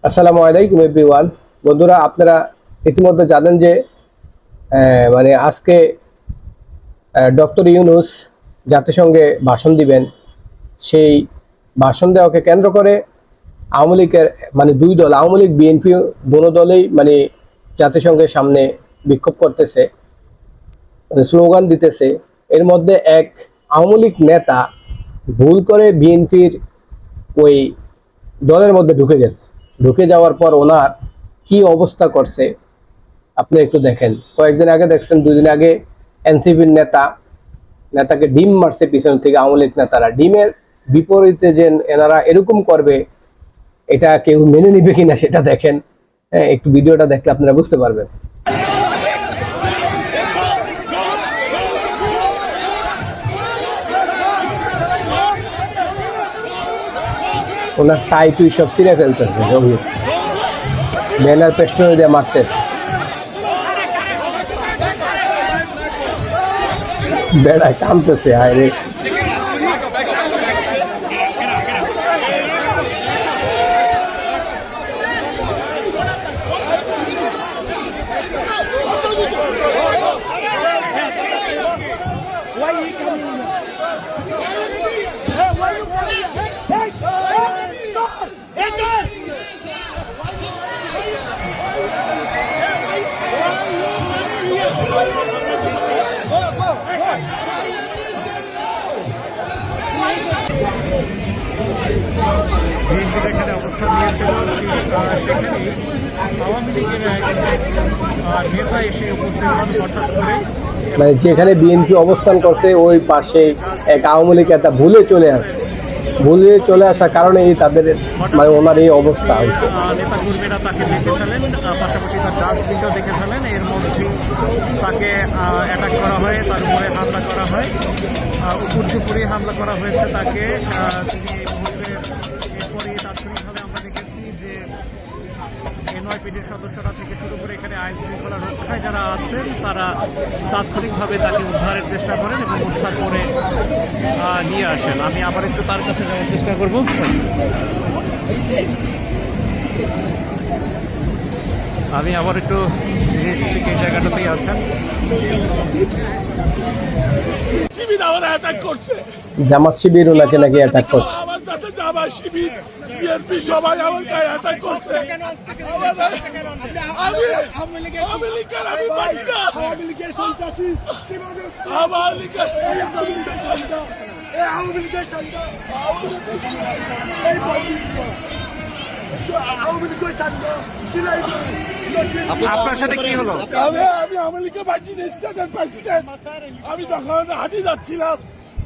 আসসালামু আলাইকুম এভরিওয়ান। বন্ধুরা, আপনারা ইতিমধ্যে জানেন যে আজকে ডক্টর ইউনূস জাতিসংঘে ভাষণ দিবেন। সেই ভাষণ দেওয়াকে কেন্দ্র করে আওয়ামী লীগের দুই দল, আওয়ামী লীগ বিএনপি দোনো দলেই জাতিসংঘের সামনে বিক্ষোভ করতেছে, স্লোগান দিতেছে। এর মধ্যে এক আওয়ামী লীগ নেতা ভুল করে বিএনপির ওই দলের মধ্যে ঢুকে যাওয়ার পর ওনার কি অবস্থা করছে আপনি একটু দেখেন। কয়েকদিন আগে দেখছেন, 2 দিন আগে এনসিপির নেতাকে ডিম মারছে পিছন থেকে আওয়ামী লীগ নেতারা। ডিমের বিপরীতে যে এনারা এরকম করবে, এটা কেউ মেনে নিবে কিনা সেটা দেখেন। হ্যাঁ, একটু ভিডিওটা দেখলে আপনারা বুঝতে পারবেন। ওনার টাই টুই সব ছিঁড়ে ফেলতেছে, ব্যানার পেস্টনে দিয়ে মারতেছে, বেড়ায় কামতেছে। আরে বিএনপি যেখানে অবস্থান নিয়েছিল সেখানেই আওয়ামী লীগের নেতা এসে উপস্থিত হন হঠাৎ করে। যেখানে বিএনপি অবস্থান করছে ওই পাশে এক আওয়ামী লীগ নেতা ভুলে চলে আসার কারণে তাদের ওনার এই অবস্থা হয়েছে। নেতা কর্মীরা তাকে দেখে ফেলেন, পাশাপাশি তার ডাস্টবিনটাও দেখে ফেলেন। এর মধ্যেই তাকে অ্যাটাক করা হয়, তার উপরে হামলা করা হয়, উপর্যুপুরি হামলা করা হয়েছে তাকে। তিনি এই মুহূর্তে এরপরে তাৎক্ষণিকভাবে আমরা দেখেছি যে এনওয়াইপিডির সদস্যরা থেকে শুরু করে এখানে আইন শৃঙ্খলা রক্ষায় যারা আছেন তারা তাৎক্ষণিকভাবে তাকে উদ্ধারের চেষ্টা করেন এবং উদ্ধার করে নিয়ে আসেন। আমি আবার একটু তার কাছে যাওয়ার চেষ্টা করব। আমি আবার একটু ঠিক এই জায়গাটাতেই আছেন। জামাত শিবির ওনাকে নাকি অ্যাটাক করছে। সবাই আমার গায়ে অ্যাটাক করছে। আপনার সাথে কি হলো? আমি আওয়ামী লীগের প্রেসিডেন্ট। আমি তখন হাঁটি যাচ্ছিলাম,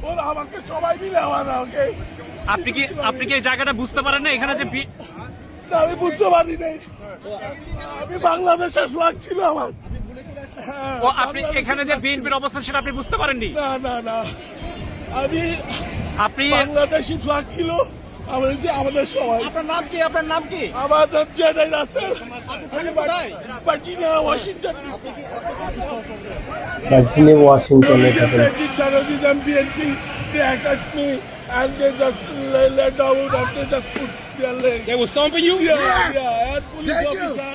ওরা আমাকে সবাই মিলে আমাকে। আপনি কি এই জায়গাটা বুঝতে পারেন না? এখানে যে আমি বুঝতে পারি নাই। আমি বাংলাদেশের ফ্ল্যাগ ছিল আমার। আপনি এখানে যে বিএনপির অবস্থান সেটা আপনি বুঝতে পারেননি? না, আপনি বাংলাদেশি ফ্ল্যাগ ছিল আমাদের সবাই। আপনার নাম কি? আমার নাম জেডাই রাসেল। ভার্জিনিয়া, ওয়াশিংটনে থাকেন। terrorism, BNP, they attacked me and they just let down and they just put their leg. They were stomping you? Yeah, and police officer.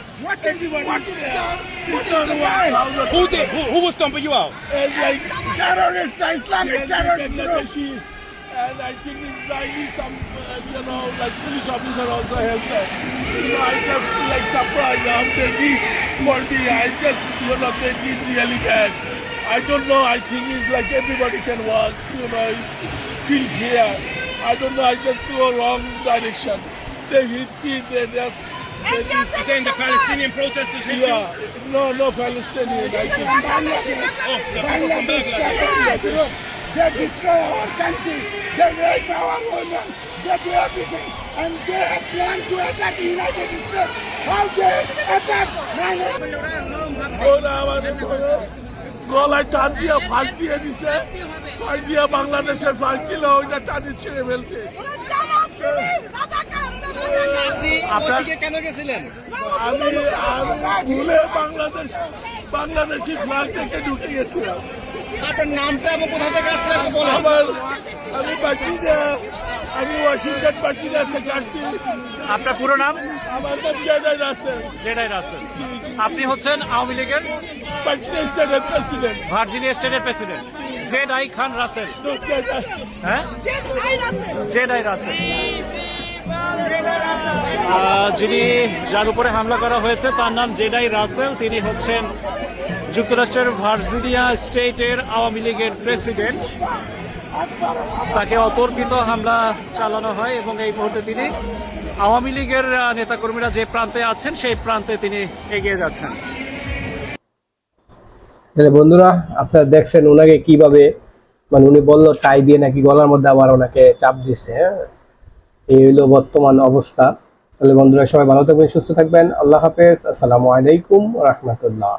Who was stomping you out? And like Terrorist, Islamic terrorist group. And I think Israeli, some police officer also helped them. I just surprised after this for me. I just they did really bad. I don't know. I think it's like everybody can walk. Feel here. I don't know. I just go wrong direction. They hit me. They just. Saying the Palestinian protesters hit you? Yeah. No Palestinian. I think. They destroy our country. They rape our women. They do everything. And they have planned to attack the United States. How they attack? গলায় টান দিয়ে ফাঁক দিয়ে দিছে। ফাঁক দিয়ে বাংলাদেশের ফাঁক ছিল, ওইটা টানি ছিঁড়ে ফেলছে। কেন গেছিলেন? আমি ভুলে বাংলাদেশি ফ্ল্যাগ থেকে ঢুকে গেছিলাম। আপনার নামটা এবং কোথা থেকে আসলে আমি বাকি আমি ওয়াশিংটন ভার্জিনিয়া থেকে আসছি। আপনার পুরো নাম? আমার নাম জেডাই রাসেল, জেডাই রাসেল। আপনি হচ্ছেন আওয়ামী লীগের ভার্জিনিয়া স্টেটের প্রেসিডেন্ট। ভার্জিনিয়া স্টেটের প্রেসিডেন্ট জেডাই খান রাসেল। হ্যাঁ, জেডাই রাসেল। যিনি যার উপরে হামলা করা হয়েছে তার নাম জেডাই রাসেল। তিনি হচ্ছেন যুক্তরাষ্ট্রের ভার্জিনিয়া স্টেটের আওয়ামী লীগের প্রেসিডেন্ট। তাকে অতর্কিত হামলা চালানো হয় এবং এই মুহূর্তে তিনি আওয়ামী লীগের নেতাকর্মীরা যে প্রান্তে আছেন সেই প্রান্তে তিনি এগিয়ে যাচ্ছেন। তাহলে বন্ধুরা আপনারা দেখছেন ওনাকে কিভাবে, মানে উনি বললো টাই দিয়ে নাকি গলার মধ্যে আবার ওনাকে চাপ দিছে। হ্যাঁ, এই হইলো বর্তমান অবস্থা। তাহলে বন্ধুরা সবাই ভালো থাকবেন, সুস্থ থাকবেন। আল্লাহ হাফেজ। আসসালামু আলাইকুম ওয়া রাহমাতুল্লাহ।